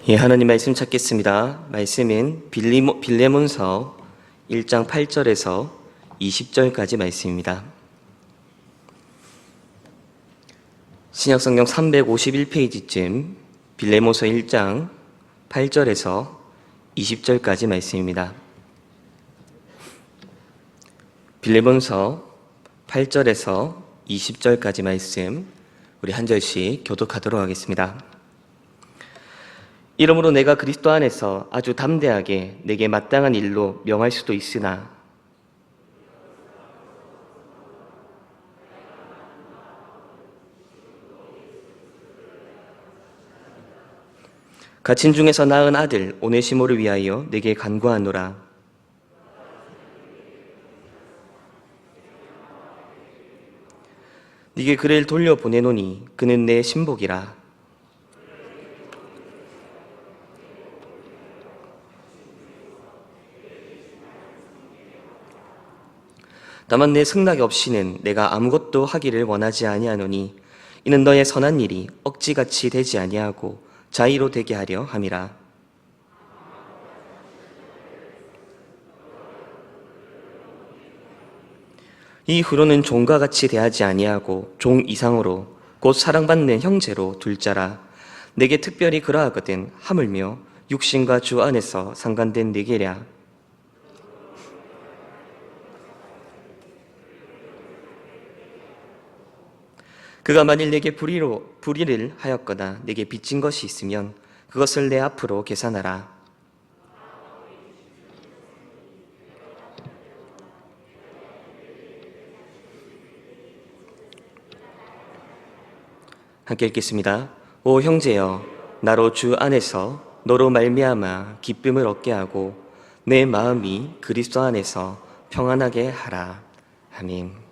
예, 하나님 말씀 찾겠습니다. 말씀은 빌레몬서 1장 8절에서 20절까지 말씀입니다. 신약성경 351페이지쯤 빌레몬서 1장 8절에서 20절까지 말씀입니다. 빌레몬서 8절에서 20절까지 말씀 우리 한 절씩 교독하도록 하겠습니다. 이러므로 내가 그리스도 안에서 아주 담대하게 내게 마땅한 일로 명할 수도 있으나 갇힌 중에서 낳은 아들 오네시모를 위하여 내게 간구하노라. 네게 그를 돌려보내노니 그는 내 신복이라. 다만 내 승낙이 없이는 내가 아무것도 하기를 원하지 아니하노니 이는 너의 선한 일이 억지같이 되지 아니하고 자의로 되게 하려 함이라. 이후로는 종과 같이 대하지 아니하고 종 이상으로 곧 사랑받는 형제로 둘 자라. 내게 특별히 그러하거든 하물며 육신과 주 안에서 상관된 네게랴. 그가 만일 내게 불의를 하였거나 내게 빚진 것이 있으면 그것을 내 앞으로 계산하라. 함께 읽겠습니다. 오 형제여, 나로 주 안에서 너로 말미암아 기쁨을 얻게 하고 내 마음이 그리스도 안에서 평안하게 하라. 아멘.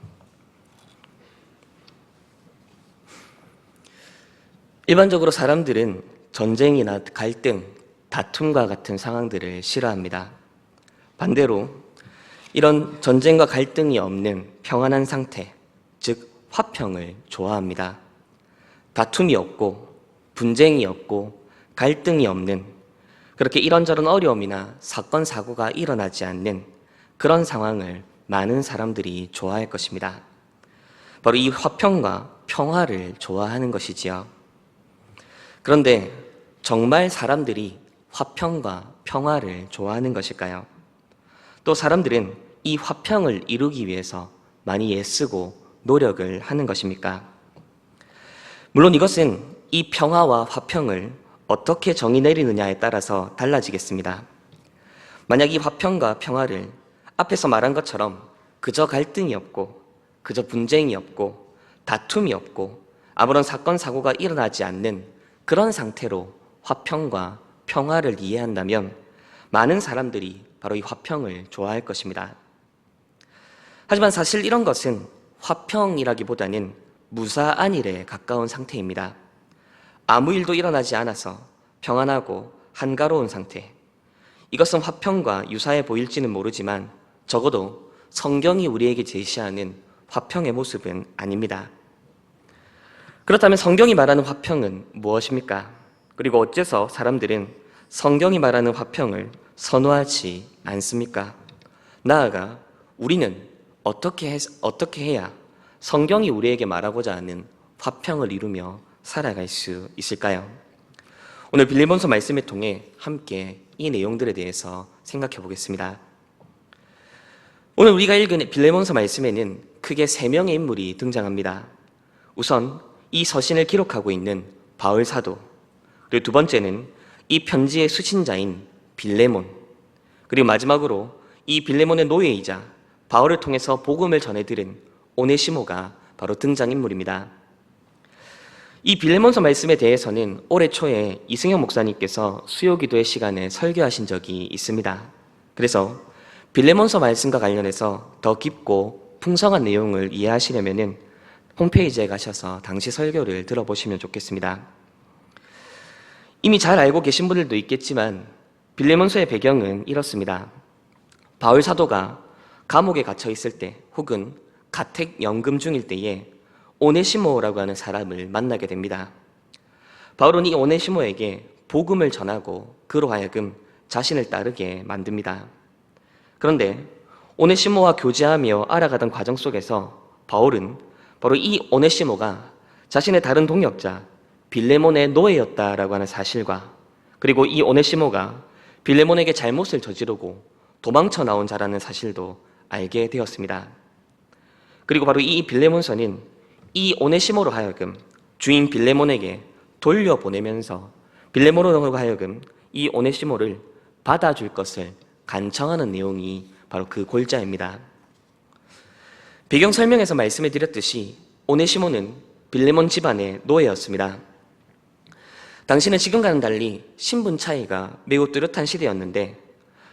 일반적으로 사람들은 전쟁이나 갈등, 다툼과 같은 상황들을 싫어합니다. 반대로 이런 전쟁과 갈등이 없는 평안한 상태, 즉 화평을 좋아합니다. 다툼이 없고 분쟁이 없고 갈등이 없는, 그렇게 이런저런 어려움이나 사건, 사고가 일어나지 않는 그런 상황을 많은 사람들이 좋아할 것입니다. 바로 이 화평과 평화를 좋아하는 것이지요. 그런데 정말 사람들이 화평과 평화를 좋아하는 것일까요? 또 사람들은 이 화평을 이루기 위해서 많이 애쓰고 노력을 하는 것입니까? 물론 이것은 이 평화와 화평을 어떻게 정의 내리느냐에 따라서 달라지겠습니다. 만약 이 화평과 평화를 앞에서 말한 것처럼 그저 갈등이 없고 그저 분쟁이 없고 다툼이 없고 아무런 사건, 사고가 일어나지 않는 그런 상태로 화평과 평화를 이해한다면 많은 사람들이 바로 이 화평을 좋아할 것입니다. 하지만 사실 이런 것은 화평이라기보다는 무사안일에 가까운 상태입니다. 아무 일도 일어나지 않아서 평안하고 한가로운 상태. 이것은 화평과 유사해 보일지는 모르지만 적어도 성경이 우리에게 제시하는 화평의 모습은 아닙니다. 그렇다면 성경이 말하는 화평은 무엇입니까? 그리고 어째서 사람들은 성경이 말하는 화평을 선호하지 않습니까? 나아가 우리는 어떻게 해야 성경이 우리에게 말하고자 하는 화평을 이루며 살아갈 수 있을까요? 오늘 빌레몬서 말씀을 통해 함께 이 내용들에 대해서 생각해 보겠습니다. 오늘 우리가 읽은 빌레몬서 말씀에는 크게 3명의 인물이 등장합니다. 우선 이 서신을 기록하고 있는 바울 사도, 그리고 두 번째는 이 편지의 수신자인 빌레몬, 그리고 마지막으로 이 빌레몬의 노예이자 바울을 통해서 복음을 전해들은 오네시모가 바로 등장인물입니다. 이 빌레몬서 말씀에 대해서는 올해 초에 이승영 목사님께서 수요기도의 시간에 설교하신 적이 있습니다. 그래서 빌레몬서 말씀과 관련해서 더 깊고 풍성한 내용을 이해하시려면은 홈페이지에 가셔서 당시 설교를 들어보시면 좋겠습니다. 이미 잘 알고 계신 분들도 있겠지만 빌레몬서의 배경은 이렇습니다. 바울 사도가 감옥에 갇혀 있을 때 혹은 가택 연금 중일 때에 오네시모라고 하는 사람을 만나게 됩니다. 바울은 이 오네시모에게 복음을 전하고 그로 하여금 자신을 따르게 만듭니다. 그런데 오네시모와 교제하며 알아가던 과정 속에서 바울은 바로 이 오네시모가 자신의 다른 동역자 빌레몬의 노예였다라고 하는 사실과, 그리고 이 오네시모가 빌레몬에게 잘못을 저지르고 도망쳐 나온 자라는 사실도 알게 되었습니다. 그리고 바로 이 빌레몬서는 이 오네시모로 하여금 주인 빌레몬에게 돌려보내면서 빌레몬으로 하여금 이 오네시모를 받아줄 것을 간청하는 내용이 바로 그 골자입니다. 배경 설명에서 말씀해 드렸듯이 오네시모는 빌레몬 집안의 노예였습니다. 당시는 지금과는 달리 신분 차이가 매우 뚜렷한 시대였는데,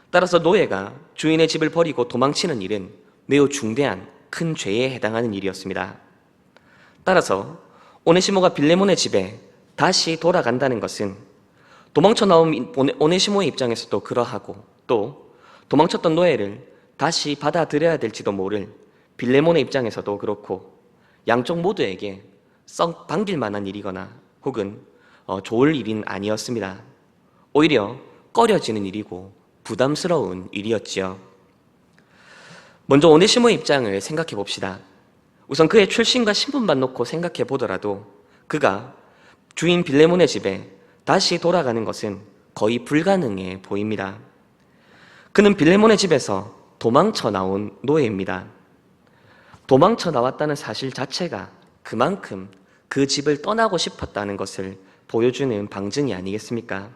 따라서 노예가 주인의 집을 버리고 도망치는 일은 매우 중대한 큰 죄에 해당하는 일이었습니다. 따라서 오네시모가 빌레몬의 집에 다시 돌아간다는 것은 도망쳐 나온 오네시모의 입장에서도 그러하고, 또 도망쳤던 노예를 다시 받아들여야 될지도 모를 빌레몬의 입장에서도 그렇고, 양쪽 모두에게 썩 반길 만한 일이거나 혹은 좋을 일은 아니었습니다. 오히려 꺼려지는 일이고 부담스러운 일이었지요. 먼저 오네시모의 입장을 생각해 봅시다. 우선 그의 출신과 신분만 놓고 생각해 보더라도 그가 주인 빌레몬의 집에 다시 돌아가는 것은 거의 불가능해 보입니다. 그는 빌레몬의 집에서 도망쳐 나온 노예입니다. 도망쳐 나왔다는 사실 자체가 그만큼 그 집을 떠나고 싶었다는 것을 보여주는 방증이 아니겠습니까?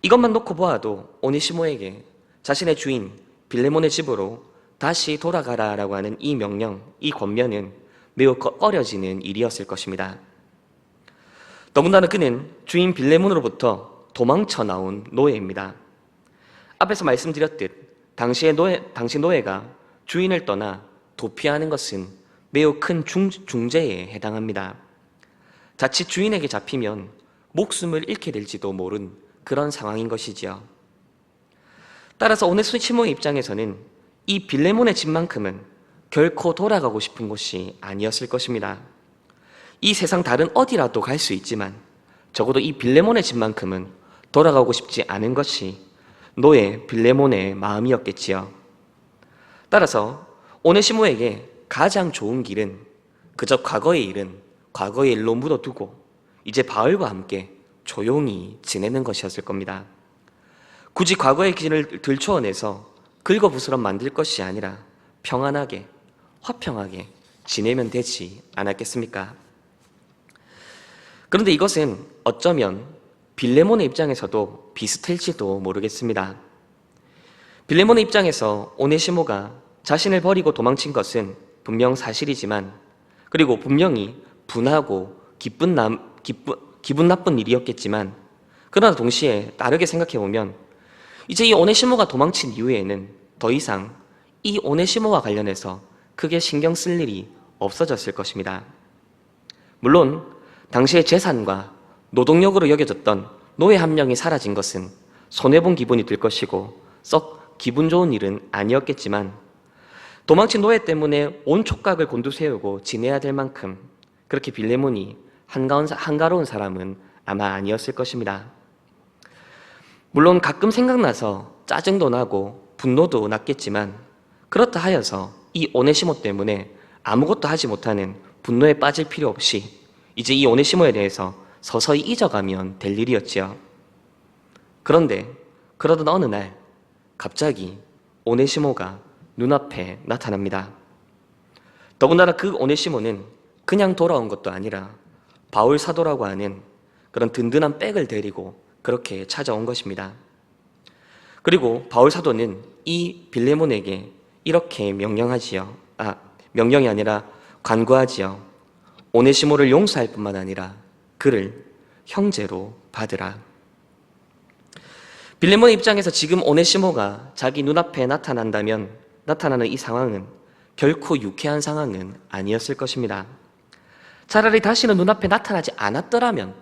이것만 놓고 보아도 오네시모에게 자신의 주인 빌레몬의 집으로 다시 돌아가라라고 하는 이 명령, 이 권면은 매우 꺼려지는 일이었을 것입니다. 더군다나 그는 주인 빌레몬으로부터 도망쳐 나온 노예입니다. 앞에서 말씀드렸듯 당시 노예가 주인을 떠나 도피하는 것은 매우 큰 중죄에 해당합니다. 자칫 주인에게 잡히면 목숨을 잃게 될지도 모른 그런 상황인 것이지요. 따라서 오네시모의 입장에서는 이 빌레몬의 집만큼은 결코 돌아가고 싶은 곳이 아니었을 것입니다. 이 세상 다른 어디라도 갈 수 있지만 적어도 이 빌레몬의 집만큼은 돌아가고 싶지 않은 것이 노예 빌레몬의 마음이었겠지요. 따라서 오네시모에게 가장 좋은 길은 그저 과거의 일은 과거의 일로 묻어두고 이제 바울과 함께 조용히 지내는 것이었을 겁니다. 굳이 과거의 길을 들추어내서 긁어부스럼 만들 것이 아니라 평안하게, 화평하게 지내면 되지 않았겠습니까? 그런데 이것은 어쩌면 빌레몬의 입장에서도 비슷할지도 모르겠습니다. 빌레몬의 입장에서 오네시모가 자신을 버리고 도망친 것은 분명 사실이지만, 그리고 분명히 분하고 기분 나쁜 일이었겠지만, 그러나 동시에 다르게 생각해보면 이제 이 오네시모가 도망친 이후에는 더 이상 이 오네시모와 관련해서 크게 신경 쓸 일이 없어졌을 것입니다. 물론 당시의 재산과 노동력으로 여겨졌던 노예 한 명이 사라진 것은 손해본 기분이 들 것이고 썩 기분 좋은 일은 아니었겠지만, 도망친 노예 때문에 온 촉각을 곤두세우고 지내야 될 만큼 그렇게 빌레몬이 한가로운 사람은 아마 아니었을 것입니다. 물론 가끔 생각나서 짜증도 나고 분노도 났겠지만, 그렇다 하여서 이 오네시모 때문에 아무것도 하지 못하는 분노에 빠질 필요 없이 이제 이 오네시모에 대해서 서서히 잊어가면 될 일이었지요. 그런데 그러던 어느 날 갑자기 오네시모가 눈앞에 나타납니다. 더군다나 그 오네시모는 그냥 돌아온 것도 아니라 바울 사도라고 하는 그런 든든한 백을 데리고 그렇게 찾아온 것입니다. 그리고 바울 사도는 이 빌레몬에게 이렇게 명령이 아니라 간구하지요. 오네시모를 용서할 뿐만 아니라 그를 형제로 받으라. 빌레몬의 입장에서 지금 오네시모가 자기 눈앞에 나타나는 이 상황은 결코 유쾌한 상황은 아니었을 것입니다. 차라리 다시는 눈앞에 나타나지 않았더라면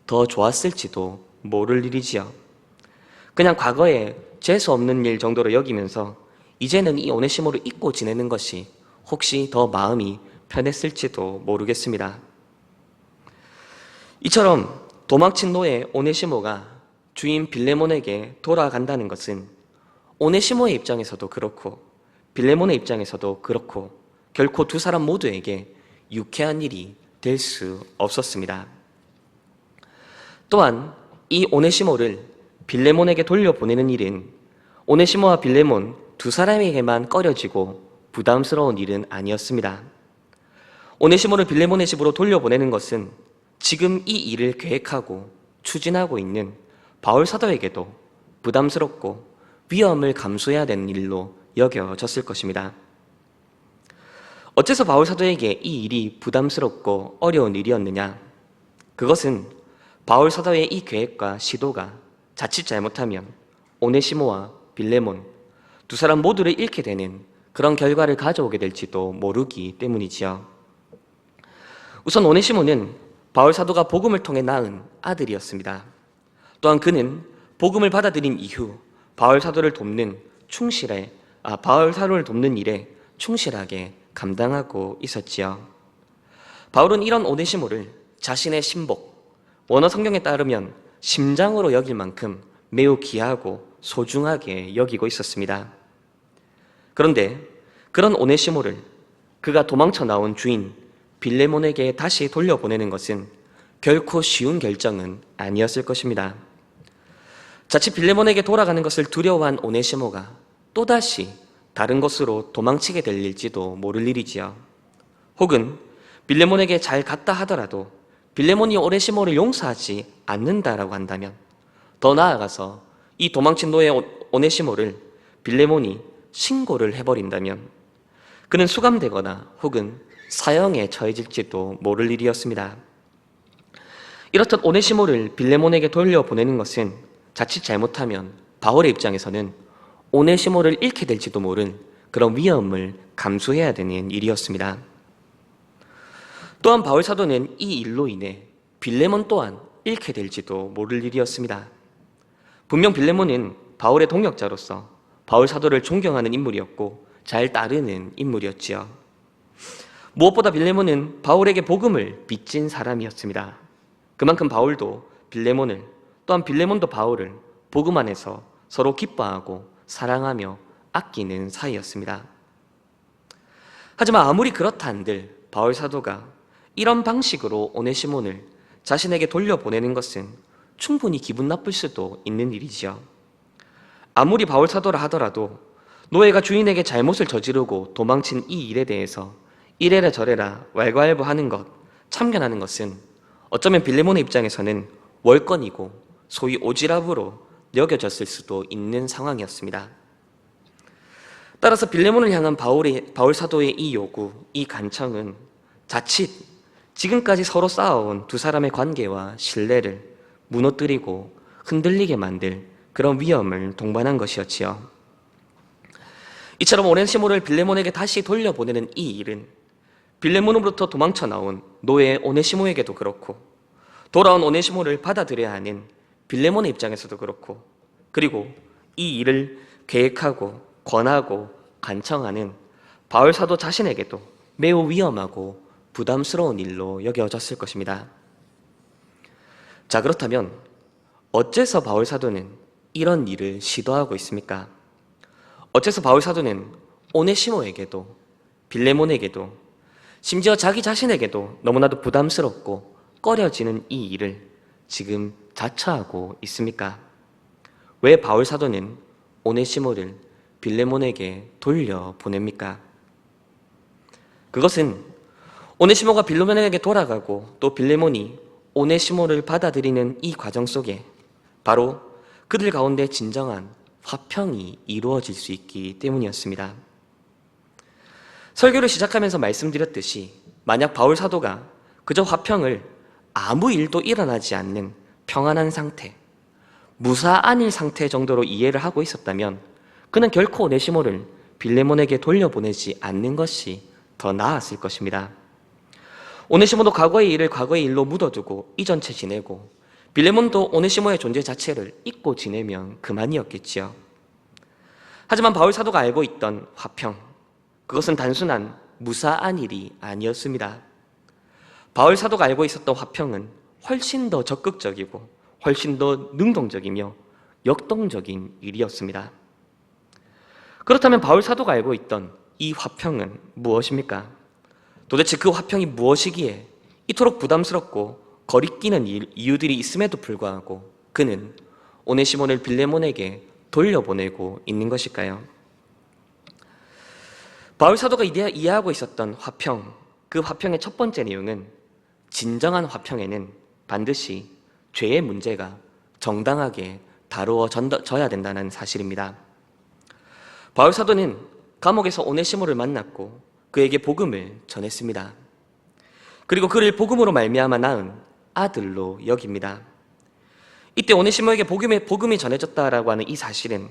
더 좋았을지도 모를 일이지요. 그냥 과거에 재수 없는 일 정도로 여기면서 이제는 이 오네시모를 잊고 지내는 것이 혹시 더 마음이 편했을지도 모르겠습니다. 이처럼 도망친 노예 오네시모가 주인 빌레몬에게 돌아간다는 것은 오네시모의 입장에서도 그렇고 빌레몬의 입장에서도 그렇고 결코 두 사람 모두에게 유쾌한 일이 될 수 없었습니다. 또한 이 오네시모를 빌레몬에게 돌려보내는 일은 오네시모와 빌레몬 두 사람에게만 꺼려지고 부담스러운 일은 아니었습니다. 오네시모를 빌레몬의 집으로 돌려보내는 것은 지금 이 일을 계획하고 추진하고 있는 바울 사도에게도 부담스럽고 위험을 감수해야 되는 일로 여겨졌을 것입니다. 어째서 바울 사도에게 이 일이 부담스럽고 어려운 일이었느냐? 그것은 바울 사도의 이 계획과 시도가 자칫 잘못하면 오네시모와 빌레몬 두 사람 모두를 잃게 되는 그런 결과를 가져오게 될지도 모르기 때문이지요. 우선 오네시모는 바울 사도가 복음을 통해 낳은 아들이었습니다. 또한 그는 복음을 받아들인 이후 바울 사도를 돕는 일에 충실하게 감당하고 있었지요. 바울은 이런 오네시모를 자신의 신복, 원어 성경에 따르면 심장으로 여길 만큼 매우 귀하고 소중하게 여기고 있었습니다. 그런데 그런 오네시모를 그가 도망쳐 나온 주인 빌레몬에게 다시 돌려보내는 것은 결코 쉬운 결정은 아니었을 것입니다. 자칫 빌레몬에게 돌아가는 것을 두려워한 오네시모가 또다시 다른 곳으로 도망치게 될 일지도 모를 일이지요. 혹은 빌레몬에게 잘 갔다 하더라도 빌레몬이 오네시모를 용서하지 않는다라고 한다면, 더 나아가서 이 도망친 노예 오네시모를 빌레몬이 신고를 해버린다면 그는 수감되거나 혹은 사형에 처해질지도 모를 일이었습니다. 이렇듯 오네시모를 빌레몬에게 돌려보내는 것은 자칫 잘못하면 바울의 입장에서는 오네시모를 잃게 될지도 모른 그런 위험을 감수해야 되는 일이었습니다. 또한 바울 사도는 이 일로 인해 빌레몬 또한 잃게 될지도 모를 일이었습니다. 분명 빌레몬은 바울의 동역자로서 바울 사도를 존경하는 인물이었고 잘 따르는 인물이었지요. 무엇보다 빌레몬은 바울에게 복음을 빚진 사람이었습니다. 그만큼 바울도 빌레몬을, 또한 빌레몬도 바울을 복음 안에서 서로 기뻐하고 사랑하며 아끼는 사이였습니다. 하지만 아무리 그렇다 한들 바울 사도가 이런 방식으로 오네시몬을 자신에게 돌려보내는 것은 충분히 기분 나쁠 수도 있는 일이지요. 아무리 바울 사도라 하더라도 노예가 주인에게 잘못을 저지르고 도망친 이 일에 대해서 이래라 저래라 왈가왈부하는 것, 참견하는 것은 어쩌면 빌레몬의 입장에서는 월권이고 소위 오지랖으로 여겨졌을 수도 있는 상황이었습니다. 따라서 빌레몬을 향한 바울 사도의 이 요구, 이 간청은 자칫 지금까지 서로 쌓아온 두 사람의 관계와 신뢰를 무너뜨리고 흔들리게 만들 그런 위험을 동반한 것이었지요. 이처럼 오네시모를 빌레몬에게 다시 돌려보내는 이 일은 빌레몬으로부터 도망쳐 나온 노예 오네시모에게도 그렇고 돌아온 오네시모를 받아들여야 하는 빌레몬의 입장에서도 그렇고, 그리고 이 일을 계획하고 권하고 간청하는 바울 사도 자신에게도 매우 위험하고 부담스러운 일로 여겨졌을 것입니다. 자, 그렇다면 어째서 바울 사도는 이런 일을 시도하고 있습니까? 어째서 바울 사도는 오네시모에게도 빌레몬에게도 심지어 자기 자신에게도 너무나도 부담스럽고 꺼려지는 이 일을 지금 자처하고 있습니까? 왜 바울 사도는 오네시모를 빌레몬에게 돌려보냅니까? 그것은 오네시모가 빌레몬에게 돌아가고 또 빌레몬이 오네시모를 받아들이는 이 과정 속에 바로 그들 가운데 진정한 화평이 이루어질 수 있기 때문이었습니다. 설교를 시작하면서 말씀드렸듯이 만약 바울 사도가 그저 화평을 아무 일도 일어나지 않는 평안한 상태, 무사안일 상태 정도로 이해를 하고 있었다면 그는 결코 오네시모를 빌레몬에게 돌려보내지 않는 것이 더 나았을 것입니다. 오네시모도 과거의 일을 과거의 일로 묻어두고 잊은 채 지내고 빌레몬도 오네시모의 존재 자체를 잊고 지내면 그만이었겠지요. 하지만 바울 사도가 알고 있던 화평, 그것은 단순한 무사한 일이 아니었습니다. 바울 사도가 알고 있었던 화평은 훨씬 더 적극적이고 훨씬 더 능동적이며 역동적인 일이었습니다. 그렇다면 바울 사도가 알고 있던 이 화평은 무엇입니까? 도대체 그 화평이 무엇이기에 이토록 부담스럽고 거리끼는 이유들이 있음에도 불구하고 그는 오네시모를 빌레몬에게 돌려보내고 있는 것일까요? 바울 사도가 이해하고 있었던 화평, 그 화평의 첫 번째 내용은 진정한 화평에는 반드시 죄의 문제가 정당하게 다루어져야 된다는 사실입니다. 바울 사도는 감옥에서 오네시모를 만났고 그에게 복음을 전했습니다. 그리고 그를 복음으로 말미암아 낳은 아들로 여깁니다. 이때 오네시모에게 복음이 전해졌다라고 하는 이 사실은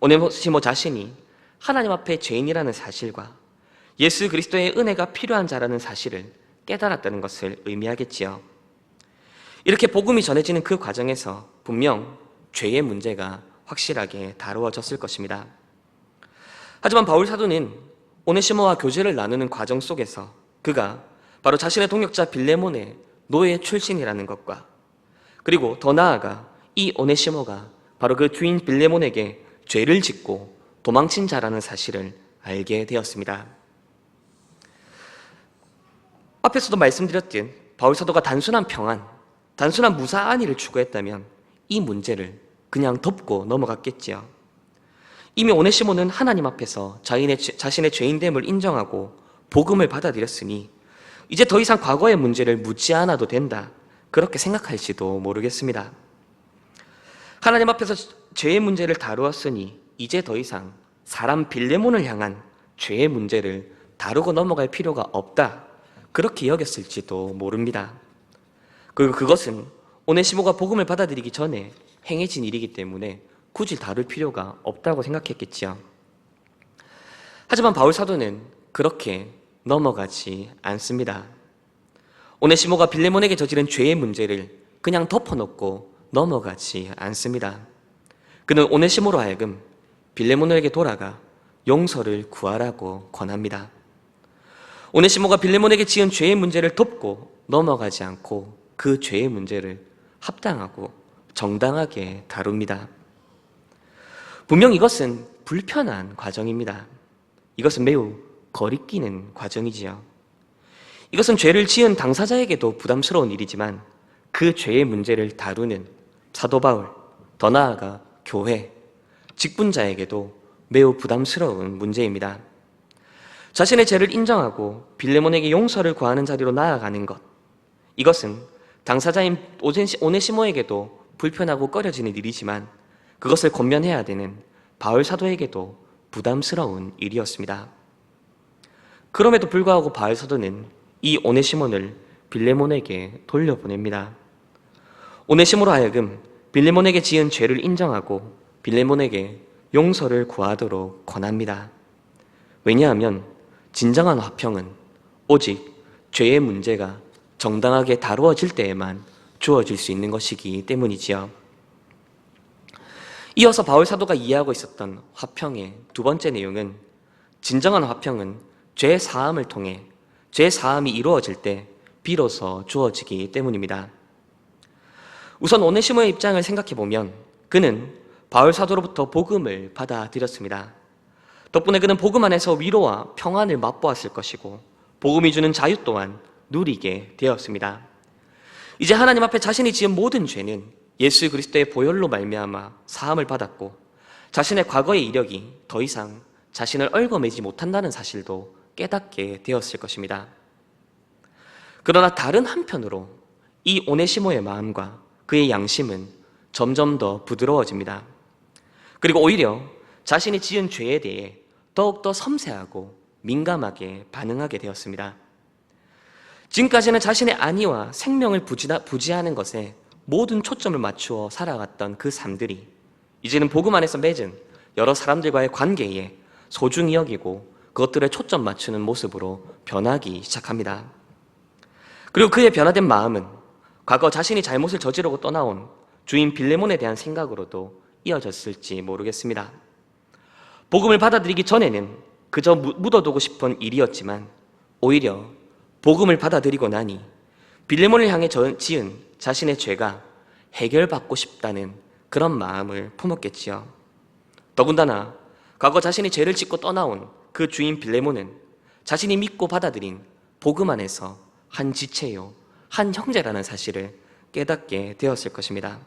오네시모 자신이 하나님 앞에 죄인이라는 사실과 예수 그리스도의 은혜가 필요한 자라는 사실을 깨달았다는 것을 의미하겠지요. 이렇게 복음이 전해지는 그 과정에서 분명 죄의 문제가 확실하게 다루어졌을 것입니다. 하지만 바울 사도는 오네시모와 교제를 나누는 과정 속에서 그가 바로 자신의 동역자 빌레몬의 노예 출신이라는 것과 그리고 더 나아가 이 오네시모가 바로 그 주인 빌레몬에게 죄를 짓고 도망친 자라는 사실을 알게 되었습니다. 앞에서도 말씀드렸듯 바울 사도가 단순한 평안, 단순한 무사 안위를 추구했다면 이 문제를 그냥 덮고 넘어갔겠지요. 이미 오네시모는 하나님 앞에서 자신의 죄인됨을 인정하고 복음을 받아들였으니 이제 더 이상 과거의 문제를 묻지 않아도 된다, 그렇게 생각할지도 모르겠습니다. 하나님 앞에서 죄의 문제를 다루었으니 이제 더 이상 사람 빌레몬을 향한 죄의 문제를 다루고 넘어갈 필요가 없다, 그렇게 여겼을지도 모릅니다. 그리고 그것은 오네시모가 복음을 받아들이기 전에 행해진 일이기 때문에 굳이 다룰 필요가 없다고 생각했겠지요. 하지만 바울 사도는 그렇게 넘어가지 않습니다. 오네시모가 빌레몬에게 저지른 죄의 문제를 그냥 덮어놓고 넘어가지 않습니다. 그는 오네시모로 하여금 빌레몬에게 돌아가 용서를 구하라고 권합니다. 오네시모가 빌레몬에게 지은 죄의 문제를 덮고 넘어가지 않고 그 죄의 문제를 합당하고 정당하게 다룹니다. 분명 이것은 불편한 과정입니다. 이것은 매우 거리끼는 과정이지요. 이것은 죄를 지은 당사자에게도 부담스러운 일이지만 그 죄의 문제를 다루는 사도 바울, 더 나아가 교회, 직분자에게도 매우 부담스러운 문제입니다. 자신의 죄를 인정하고 빌레몬에게 용서를 구하는 자리로 나아가는 것, 이것은 당사자인 오네시모에게도 불편하고 꺼려지는 일이지만 그것을 권면해야 되는 바울 사도에게도 부담스러운 일이었습니다. 그럼에도 불구하고 바울 사도는 이 오네시모를 빌레몬에게 돌려보냅니다. 오네시모로 하여금 빌레몬에게 지은 죄를 인정하고 빌레몬에게 용서를 구하도록 권합니다. 왜냐하면 진정한 화평은 오직 죄의 문제가 정당하게 다루어질 때에만 주어질 수 있는 것이기 때문이지요. 이어서 바울 사도가 이해하고 있었던 화평의 두 번째 내용은 진정한 화평은 죄 사함을 통해 죄 사함이 이루어질 때 비로소 주어지기 때문입니다. 우선 오네시모의 입장을 생각해 보면 그는 바울 사도로부터 복음을 받아들였습니다. 덕분에 그는 복음 안에서 위로와 평안을 맛보았을 것이고 복음이 주는 자유 또한 누리게 되었습니다. 이제 하나님 앞에 자신이 지은 모든 죄는 예수 그리스도의 보혈로 말미암아 사함을 받았고 자신의 과거의 이력이 더 이상 자신을 얽어매지 못한다는 사실도 깨닫게 되었을 것입니다. 그러나 다른 한편으로 이 오네시모의 마음과 그의 양심은 점점 더 부드러워집니다. 그리고 오히려 자신이 지은 죄에 대해 더욱더 섬세하고 민감하게 반응하게 되었습니다. 지금까지는 자신의 안위와 생명을 부지하는 것에 모든 초점을 맞추어 살아갔던 그 삶들이 이제는 복음 안에서 맺은 여러 사람들과의 관계에 소중히 여기고 그것들에 초점 맞추는 모습으로 변하기 시작합니다. 그리고 그의 변화된 마음은 과거 자신이 잘못을 저지르고 떠나온 주인 빌레몬에 대한 생각으로도 이어졌을지 모르겠습니다. 복음을 받아들이기 전에는 그저 묻어두고 싶은 일이었지만 오히려 복음을 받아들이고 나니 빌레몬을 향해 지은 자신의 죄가 해결받고 싶다는 그런 마음을 품었겠지요. 더군다나 과거 자신이 죄를 짓고 떠나온 그 주인 빌레몬은 자신이 믿고 받아들인 복음 안에서 한 지체요, 한 형제라는 사실을 깨닫게 되었을 것입니다.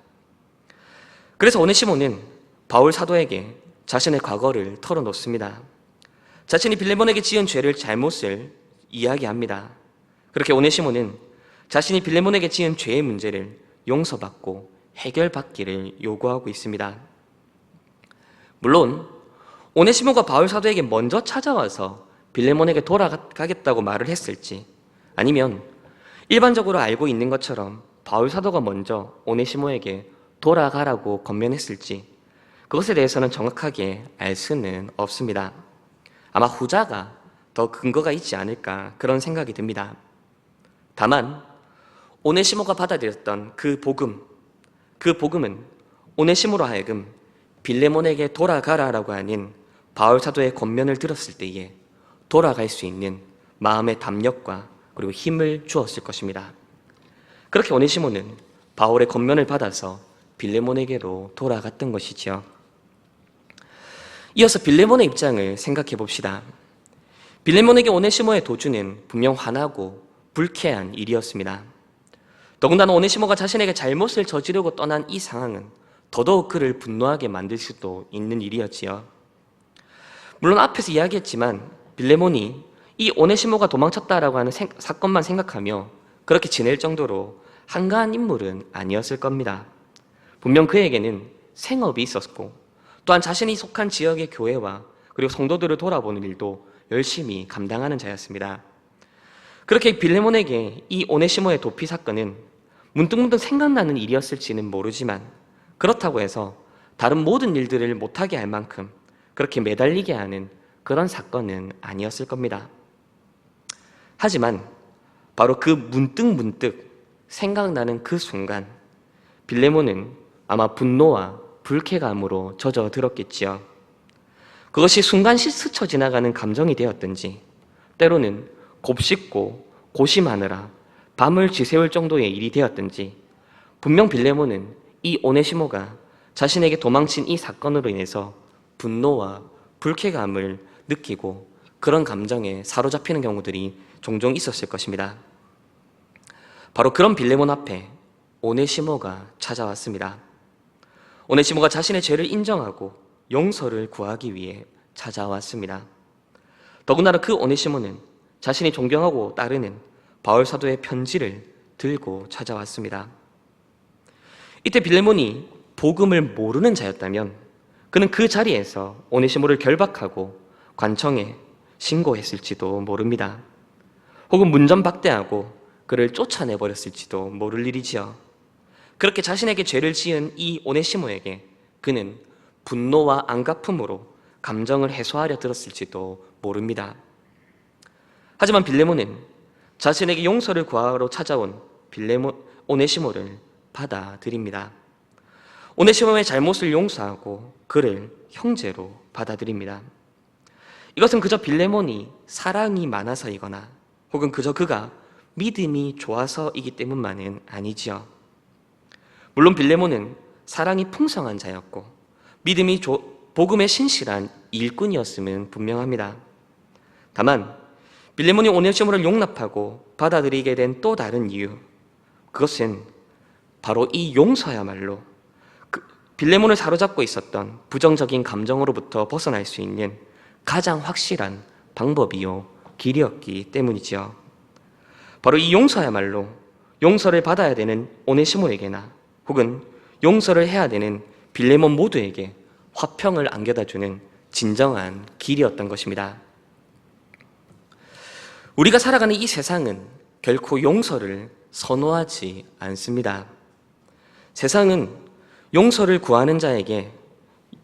그래서 오네시모는 바울 사도에게 자신의 과거를 털어놓습니다. 자신이 빌레몬에게 지은 죄를, 잘못을 이야기합니다. 그렇게 오네시모는 자신이 빌레몬에게 지은 죄의 문제를 용서받고 해결받기를 요구하고 있습니다. 물론 오네시모가 바울 사도에게 먼저 찾아와서 빌레몬에게 돌아가겠다고 말을 했을지, 아니면 일반적으로 알고 있는 것처럼 바울 사도가 먼저 오네시모에게 돌아가라고 권면했을지, 그것에 대해서는 정확하게 알 수는 없습니다. 아마 후자가 더 근거가 있지 않을까 그런 생각이 듭니다. 다만 오네시모가 받아들였던 그 복음은 오네시모로 하여금 빌레몬에게 돌아가라라고 하는 바울 사도의 권면을 들었을 때에 돌아갈 수 있는 마음의 담력과 그리고 힘을 주었을 것입니다. 그렇게 오네시모는 바울의 권면을 받아서 빌레몬에게로 돌아갔던 것이지요. 이어서 빌레몬의 입장을 생각해 봅시다. 빌레몬에게 오네시모의 도주는 분명 화나고 불쾌한 일이었습니다. 더군다나 오네시모가 자신에게 잘못을 저지르고 떠난 이 상황은 더더욱 그를 분노하게 만들 수도 있는 일이었지요. 물론 앞에서 이야기했지만 빌레몬이 이 오네시모가 도망쳤다라고 하는 사건만 생각하며 그렇게 지낼 정도로 한가한 인물은 아니었을 겁니다. 분명 그에게는 생업이 있었고, 또한 자신이 속한 지역의 교회와 그리고 성도들을 돌아보는 일도 열심히 감당하는 자였습니다. 그렇게 빌레몬에게 이 오네시모의 도피 사건은 문득문득 생각나는 일이었을지는 모르지만, 그렇다고 해서 다른 모든 일들을 못하게 할 만큼 그렇게 매달리게 하는 그런 사건은 아니었을 겁니다. 하지만 바로 그 문득문득 생각나는 그 순간 빌레몬은 아마 분노와 불쾌감으로 젖어들었겠지요. 그것이 순간 스쳐 지나가는 감정이 되었든지, 때로는 곱씹고 고심하느라 밤을 지새울 정도의 일이 되었든지, 분명 빌레몬은 이 오네시모가 자신에게 도망친 이 사건으로 인해서 분노와 불쾌감을 느끼고 그런 감정에 사로잡히는 경우들이 종종 있었을 것입니다. 바로 그런 빌레몬 앞에 오네시모가 찾아왔습니다. 오네시모가 자신의 죄를 인정하고 용서를 구하기 위해 찾아왔습니다. 더군다나 그 오네시모는 자신이 존경하고 따르는 바울 사도의 편지를 들고 찾아왔습니다. 이때 빌레몬이 복음을 모르는 자였다면 그는 그 자리에서 오네시모를 결박하고 관청에 신고했을지도 모릅니다. 혹은 문전박대하고 그를 쫓아내버렸을지도 모를 일이지요. 그렇게 자신에게 죄를 지은 이 오네시모에게 그는 분노와 안갚음으로 감정을 해소하려 들었을지도 모릅니다. 하지만 빌레몬은 자신에게 용서를 구하러 찾아온 오네시모를 받아들입니다. 오네시모의 잘못을 용서하고 그를 형제로 받아들입니다. 이것은 그저 빌레몬이 사랑이 많아서이거나 혹은 그저 그가 믿음이 좋아서이기 때문만은 아니지요. 물론 빌레몬은 사랑이 풍성한 자였고 믿음이 복음에 신실한 일꾼이었음은 분명합니다. 다만 빌레몬이 오네시모를 용납하고 받아들이게 된 또 다른 이유, 그것은 바로 이 용서야말로 빌레몬을 사로잡고 있었던 부정적인 감정으로부터 벗어날 수 있는 가장 확실한 방법이요 길이었기 때문이지요. 바로 이 용서야말로 용서를 받아야 되는 오네시모에게나 혹은 용서를 해야 되는 빌레몬 모두에게 화평을 안겨다주는 진정한 길이었던 것입니다. 우리가 살아가는 이 세상은 결코 용서를 선호하지 않습니다. 세상은 용서를 구하는 자에게,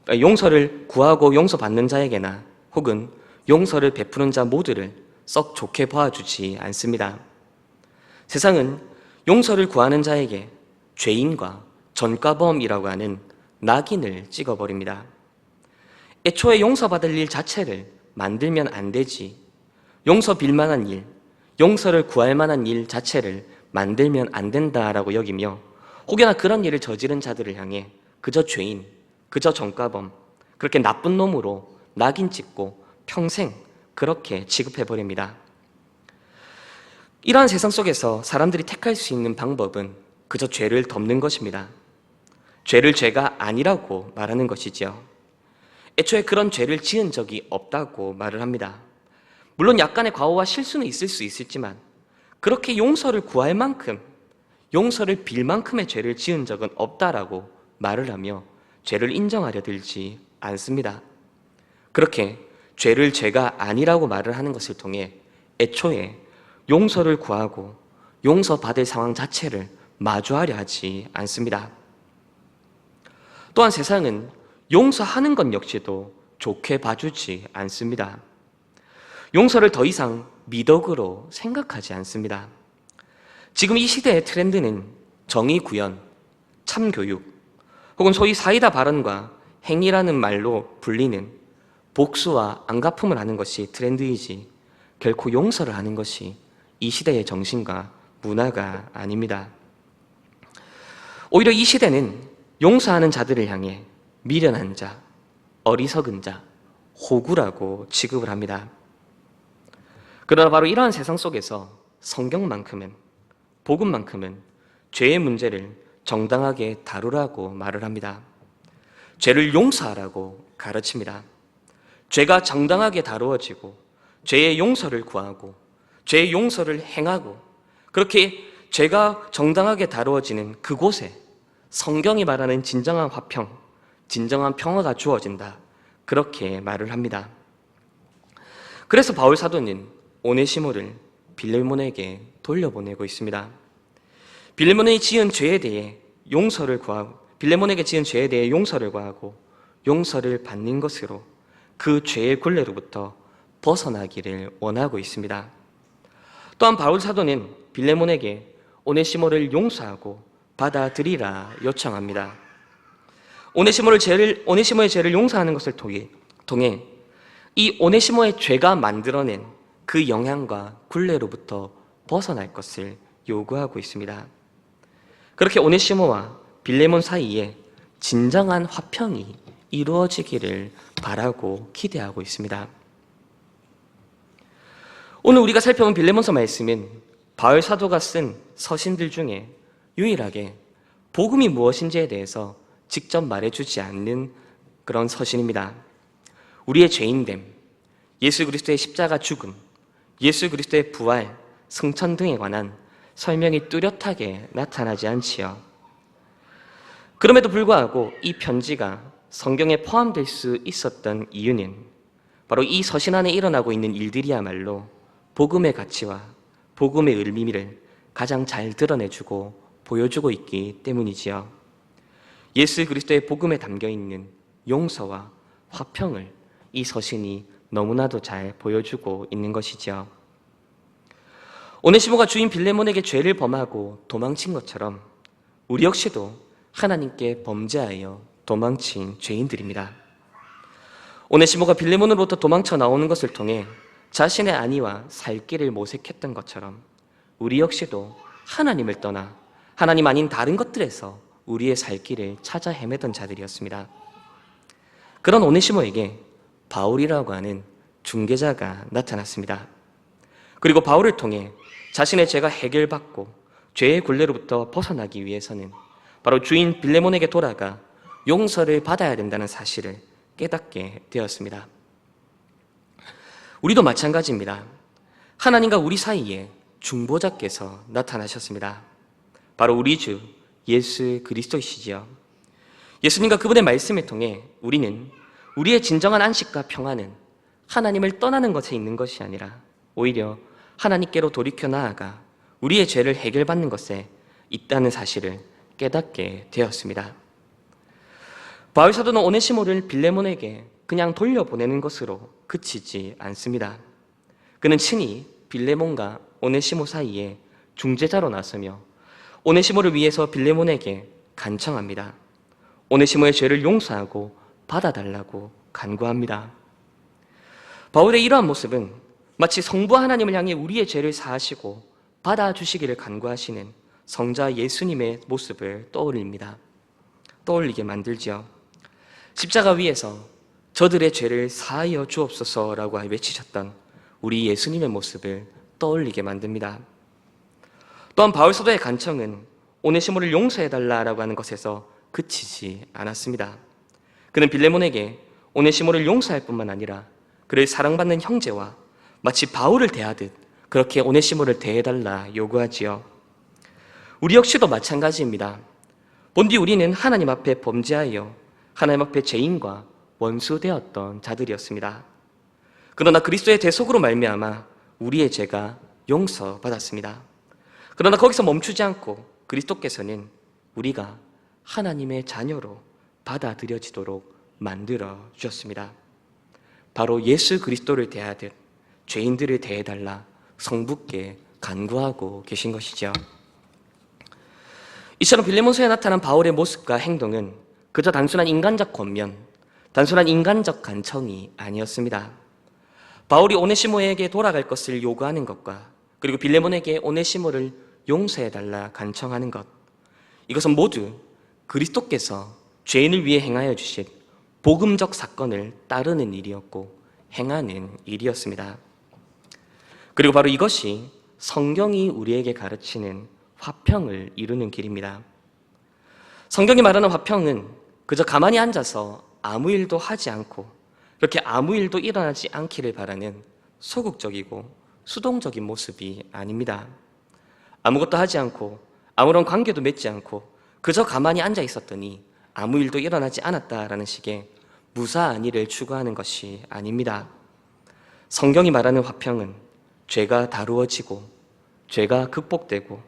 용서를 구하고 용서받는 자에게나 혹은 용서를 베푸는 자 모두를 썩 좋게 봐주지 않습니다. 세상은 용서를 구하는 자에게 죄인과 전과범이라고 하는 낙인을 찍어버립니다. 애초에 용서받을 일 자체를 만들면 안 되지, 용서 빌 만한 일, 용서를 구할 만한 일 자체를 만들면 안 된다라고 여기며 혹여나 그런 일을 저지른 자들을 향해 그저 죄인, 그저 전과범, 그렇게 나쁜 놈으로 낙인 찍고 평생 그렇게 취급해버립니다. 이러한 세상 속에서 사람들이 택할 수 있는 방법은 그저 죄를 덮는 것입니다. 죄를 죄가 아니라고 말하는 것이지요. 애초에 그런 죄를 지은 적이 없다고 말을 합니다. 물론 약간의 과오와 실수는 있을 수 있을지만 그렇게 용서를 구할 만큼, 용서를 빌 만큼의 죄를 지은 적은 없다라고 말을 하며 죄를 인정하려 들지 않습니다. 그렇게 죄를 죄가 아니라고 말을 하는 것을 통해 애초에 용서를 구하고 용서받을 상황 자체를 마주하려 하지 않습니다. 또한 세상은 용서하는 것 역시도 좋게 봐주지 않습니다. 용서를 더 이상 미덕으로 생각하지 않습니다. 지금 이 시대의 트렌드는 정의 구현, 참교육, 혹은 소위 사이다 발언과 행위라는 말로 불리는 복수와 안갚음을 하는 것이 트렌드이지 결코 용서를 하는 것이 이 시대의 정신과 문화가 아닙니다. 오히려 이 시대는 용서하는 자들을 향해 미련한 자, 어리석은 자, 호구라고 취급을 합니다. 그러나 바로 이러한 세상 속에서 성경만큼은, 복음만큼은 죄의 문제를 정당하게 다루라고 말을 합니다. 죄를 용서하라고 가르칩니다. 죄가 정당하게 다루어지고 죄의 용서를 구하고 죄의 용서를 행하고 그렇게 죄가 정당하게 다루어지는 그곳에 성경이 말하는 진정한 화평, 진정한 평화가 주어진다. 그렇게 말을 합니다. 그래서 바울 사도는 오네시모를 빌레몬에게 돌려보내고 있습니다. 빌레몬에게 지은 죄에 대해 용서를 구하고 빌레몬에게 지은 죄에 대해 용서를 구하고 용서를 받는 것으로 그 죄의 굴레로부터 벗어나기를 원하고 있습니다. 또한 바울 사도는 빌레몬에게 오네시모를 용서하고 받아들이라 요청합니다. 오네시모의 죄를 용서하는 것을 통해 이 오네시모의 죄가 만들어낸 그 영향과 굴레로부터 벗어날 것을 요구하고 있습니다. 그렇게 오네시모와 빌레몬 사이에 진정한 화평이 이루어지기를 바라고 기대하고 있습니다. 오늘 우리가 살펴본 빌레몬서 말씀은 바울 사도가 쓴 서신들 중에 유일하게 복음이 무엇인지에 대해서 직접 말해주지 않는 그런 서신입니다. 우리의 죄인됨, 예수 그리스도의 십자가 죽음, 예수 그리스도의 부활, 승천 등에 관한 설명이 뚜렷하게 나타나지 않지요. 그럼에도 불구하고 이 편지가 성경에 포함될 수 있었던 이유는 바로 이 서신 안에 일어나고 있는 일들이야말로 복음의 가치와 복음의 의미를 가장 잘 드러내주고 보여주고 있기 때문이지요. 예수 그리스도의 복음에 담겨있는 용서와 화평을 이 서신이 너무나도 잘 보여주고 있는 것이지요. 오네시모가 주인 빌레몬에게 죄를 범하고 도망친 것처럼 우리 역시도 하나님께 범죄하여 도망친 죄인들입니다. 오네시모가 빌레몬으로부터 도망쳐 나오는 것을 통해 자신의 안위와 살 길을 모색했던 것처럼 우리 역시도 하나님을 떠나 하나님 아닌 다른 것들에서 우리의 살 길을 찾아 헤매던 자들이었습니다. 그런 오네시모에게 바울이라고 하는 중개자가 나타났습니다. 그리고 바울을 통해 자신의 죄가 해결받고 죄의 굴레로부터 벗어나기 위해서는 바로 주인 빌레몬에게 돌아가 용서를 받아야 된다는 사실을 깨닫게 되었습니다. 우리도 마찬가지입니다. 하나님과 우리 사이에 중보자께서 나타나셨습니다. 바로 우리 주 예수 그리스도이시지요. 예수님과 그분의 말씀을 통해 우리는 우리의 진정한 안식과 평안은 하나님을 떠나는 것에 있는 것이 아니라 오히려 하나님께로 돌이켜 나아가 우리의 죄를 해결받는 것에 있다는 사실을 깨닫게 되었습니다. 바울 사도는 오네시모를 빌레몬에게 그냥 돌려보내는 것으로 그치지 않습니다. 그는 친히 빌레몬과 오네시모 사이에 중재자로 나서며 오네시모를 위해서 빌레몬에게 간청합니다. 오네시모의 죄를 용서하고 받아달라고 간구합니다. 바울의 이러한 모습은 마치 성부 하나님을 향해 우리의 죄를 사하시고 받아주시기를 간구하시는 성자 예수님의 모습을 떠올리게 만들지요. 십자가 위에서 저들의 죄를 사하여 주옵소서라고 외치셨던 우리 예수님의 모습을 떠올리게 만듭니다. 또한 바울 사도의 간청은 오네시모를 용서해달라라고 하는 것에서 그치지 않았습니다. 그는 빌레몬에게 오네시모를 용서할 뿐만 아니라 그를 사랑받는 형제와 마치 바울을 대하듯 그렇게 오네시모를 대해달라 요구하지요. 우리 역시도 마찬가지입니다. 본디 우리는 하나님 앞에 범죄하여 하나님 앞에 죄인과 원수되었던 자들이었습니다. 그러나 그리스도의 대속으로 말미암아 우리의 죄가 용서받았습니다. 그러나 거기서 멈추지 않고 그리스도께서는 우리가 하나님의 자녀로 받아들여지도록 만들어 주셨습니다. 바로 예수 그리스도를 대하듯 죄인들을 대해달라 성부께 간구하고 계신 것이죠. 이처럼 빌레몬서에 나타난 바울의 모습과 행동은 그저 단순한 인간적 권면, 단순한 인간적 간청이 아니었습니다. 바울이 오네시모에게 돌아갈 것을 요구하는 것과 그리고 빌레몬에게 오네시모를 용서해달라 간청하는 것, 이것은 모두 그리스도께서 죄인을 위해 행하여 주신 복음적 사건을 따르는 일이었고 행하는 일이었습니다. 그리고 바로 이것이 성경이 우리에게 가르치는 화평을 이루는 길입니다. 성경이 말하는 화평은 그저 가만히 앉아서 아무 일도 하지 않고 그렇게 아무 일도 일어나지 않기를 바라는 소극적이고 수동적인 모습이 아닙니다. 아무것도 하지 않고 아무런 관계도 맺지 않고 그저 가만히 앉아 있었더니 아무 일도 일어나지 않았다라는 식의 무사한 일을 추구하는 것이 아닙니다. 성경이 말하는 화평은 죄가 다루어지고 죄가 극복되고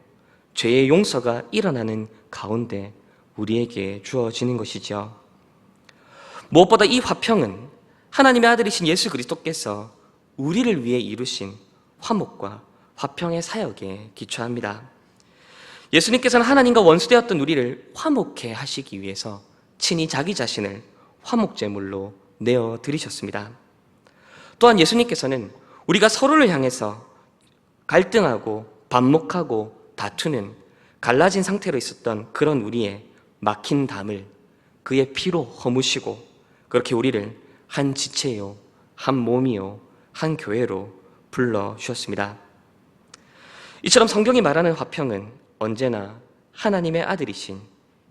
죄의 용서가 일어나는 가운데 우리에게 주어지는 것이죠. 무엇보다 이 화평은 하나님의 아들이신 예수 그리스도께서 우리를 위해 이루신 화목과 화평의 사역에 기초합니다. 예수님께서는 하나님과 원수되었던 우리를 화목해 하시기 위해서 친히 자기 자신을 화목제물로 내어드리셨습니다. 또한 예수님께서는 우리가 서로를 향해서 갈등하고 반목하고 다투는 갈라진 상태로 있었던 그런 우리의 막힌 담을 그의 피로 허무시고 그렇게 우리를 한 지체요, 한 몸이요, 한 교회로 불러주셨습니다. 이처럼 성경이 말하는 화평은 언제나 하나님의 아들이신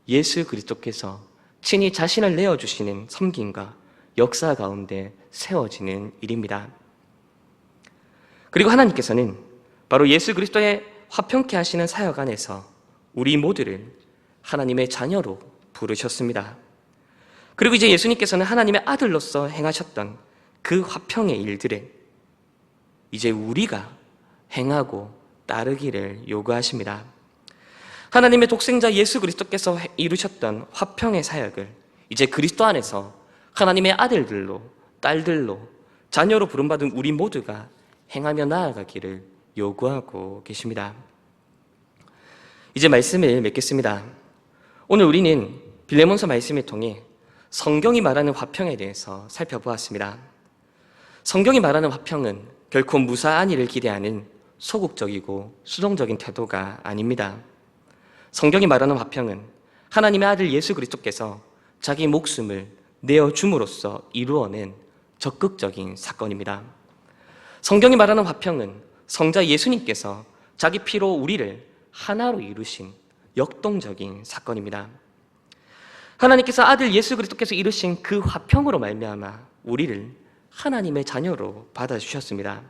예수 그리스도께서 친히 자신을 내어주시는 섬김과 역사 가운데 세워지는 일입니다. 그리고 하나님께서는 바로 예수 그리스도의 화평케 하시는 사역 안에서 우리 모두를 하나님의 자녀로 부르셨습니다. 그리고 이제 예수님께서는 하나님의 아들로서 행하셨던 그 화평의 일들을 이제 우리가 행하고 따르기를 요구하십니다. 하나님의 독생자 예수 그리스도께서 이루셨던 화평의 사역을 이제 그리스도 안에서 하나님의 아들들로, 딸들로, 자녀로 부름받은 우리 모두가 행하며 나아가기를 요구하고 계십니다. 이제 말씀을 맺겠습니다. 오늘 우리는 빌레몬서 말씀을 통해 성경이 말하는 화평에 대해서 살펴보았습니다. 성경이 말하는 화평은 결코 무사한 일을 기대하는 소극적이고 수동적인 태도가 아닙니다. 성경이 말하는 화평은 하나님의 아들 예수 그리스도께서 자기 목숨을 내어줌으로써 이루어낸 적극적인 사건입니다. 성경이 말하는 화평은 성자 예수님께서 자기 피로 우리를 하나로 이루신 역동적인 사건입니다. 하나님께서 아들 예수 그리스도께서 이루신 그 화평으로 말미암아 우리를 하나님의 자녀로 받아주셨습니다.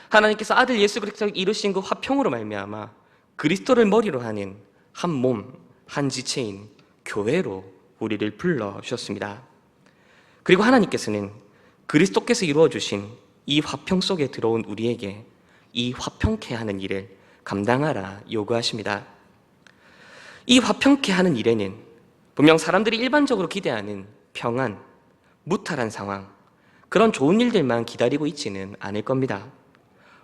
하나님께서 아들 예수 그리스도가 이루신 그 화평으로 말미암아 그리스도를 머리로 하는 한 몸, 한 지체인 교회로 우리를 불러주셨습니다. 그리고 하나님께서는 그리스도께서 이루어주신 이 화평 속에 들어온 우리에게 이 화평케 하는 일을 감당하라 요구하십니다. 이 화평케 하는 일에는 분명 사람들이 일반적으로 기대하는 평안, 무탈한 상황, 그런 좋은 일들만 기다리고 있지는 않을 겁니다.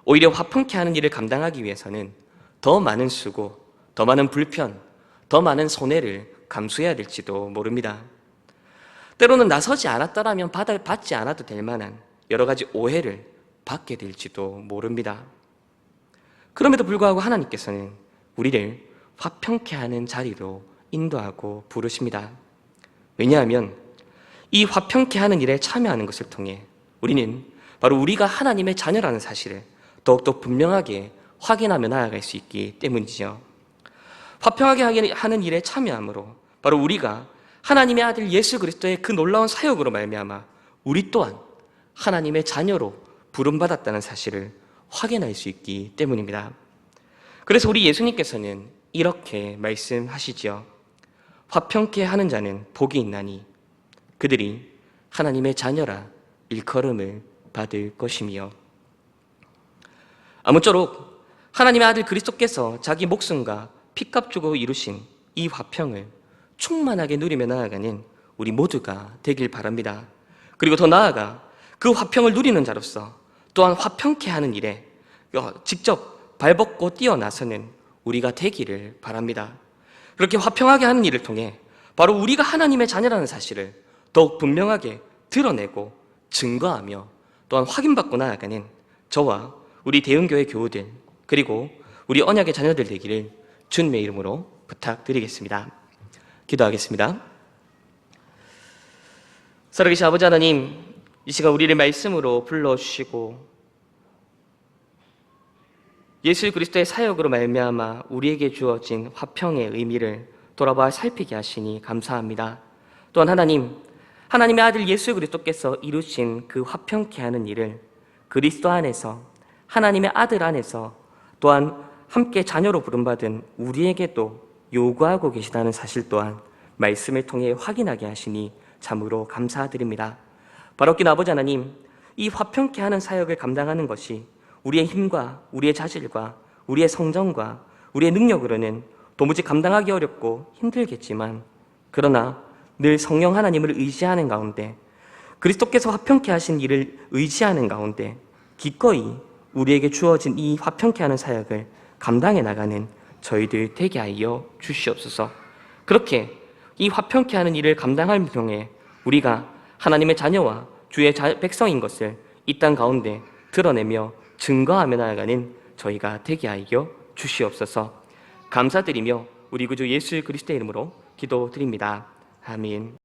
오히려 화평케 하는 일을 감당하기 위해서는 더 많은 수고, 더 많은 불편, 더 많은 손해를 감수해야 될지도 모릅니다. 때로는 나서지 않았다라면 받지 않아도 될 만한 여러 가지 오해를 받게 될지도 모릅니다. 그럼에도 불구하고 하나님께서는 우리를 화평케 하는 자리로 인도하고 부르십니다. 왜냐하면 이 화평케 하는 일에 참여하는 것을 통해 우리는 바로 우리가 하나님의 자녀라는 사실을 더욱더 분명하게 확인하며 나아갈 수 있기 때문이지요. 화평하게 하는 일에 참여함으로 바로 우리가 하나님의 아들 예수 그리스도의 그 놀라운 사역으로 말미암아 우리 또한 하나님의 자녀로 부름받았다는 사실을 확인할 수 있기 때문입니다. 그래서 우리 예수님께서는 이렇게 말씀하시지요. 화평케 하는 자는 복이 있나니 그들이 하나님의 자녀라 일컬음을 받을 것이며, 아무쪼록 하나님의 아들 그리스도께서 자기 목숨과 피값 주고 이루신 이 화평을 충만하게 누리며 나아가는 우리 모두가 되길 바랍니다. 그리고 더 나아가 그 화평을 누리는 자로서 또한 화평케 하는 일에 직접 발벗고 뛰어나서는 우리가 되기를 바랍니다. 그렇게 화평하게 하는 일을 통해 바로 우리가 하나님의 자녀라는 사실을 더욱 분명하게 드러내고 증거하며 또한 확인받고 나아가는 저와 우리 대흥교회 교우들 그리고 우리 언약의 자녀들 되기를 주님의 이름으로 부탁드리겠습니다. 기도하겠습니다. 살아계신 아버지 하나님, 이 시간 우리를 말씀으로 불러주시고 예수 그리스도의 사역으로 말미암아 우리에게 주어진 화평의 의미를 돌아봐 살피게 하시니 감사합니다. 또한 하나님의 아들 예수 그리스도께서 이루신 그 화평케 하는 일을 그리스도 안에서 하나님의 아들 안에서 또한 함께 자녀로 부름받은 우리에게도 요구하고 계시다는 사실 또한 말씀을 통해 확인하게 하시니 참으로 감사드립니다. 바로긴 아버지 하나님, 이 화평케 하는 사역을 감당하는 것이 우리의 힘과 우리의 자질과 우리의 성정과 우리의 능력으로는 도무지 감당하기 어렵고 힘들겠지만, 그러나 늘 성령 하나님을 의지하는 가운데 그리스도께서 화평케 하신 일을 의지하는 가운데 기꺼이 우리에게 주어진 이 화평케 하는 사역을 감당해 나가는 저희들 되게 하여 주시옵소서. 그렇게 이 화평케 하는 일을 감당할 경우에 우리가 하나님의 자녀와 주의 백성인 것을 이 땅 가운데 드러내며 증거하며 나아가는 저희가 되게 하여 주시옵소서. 감사드리며 우리 구주 예수 그리스도의 이름으로 기도드립니다. 아멘.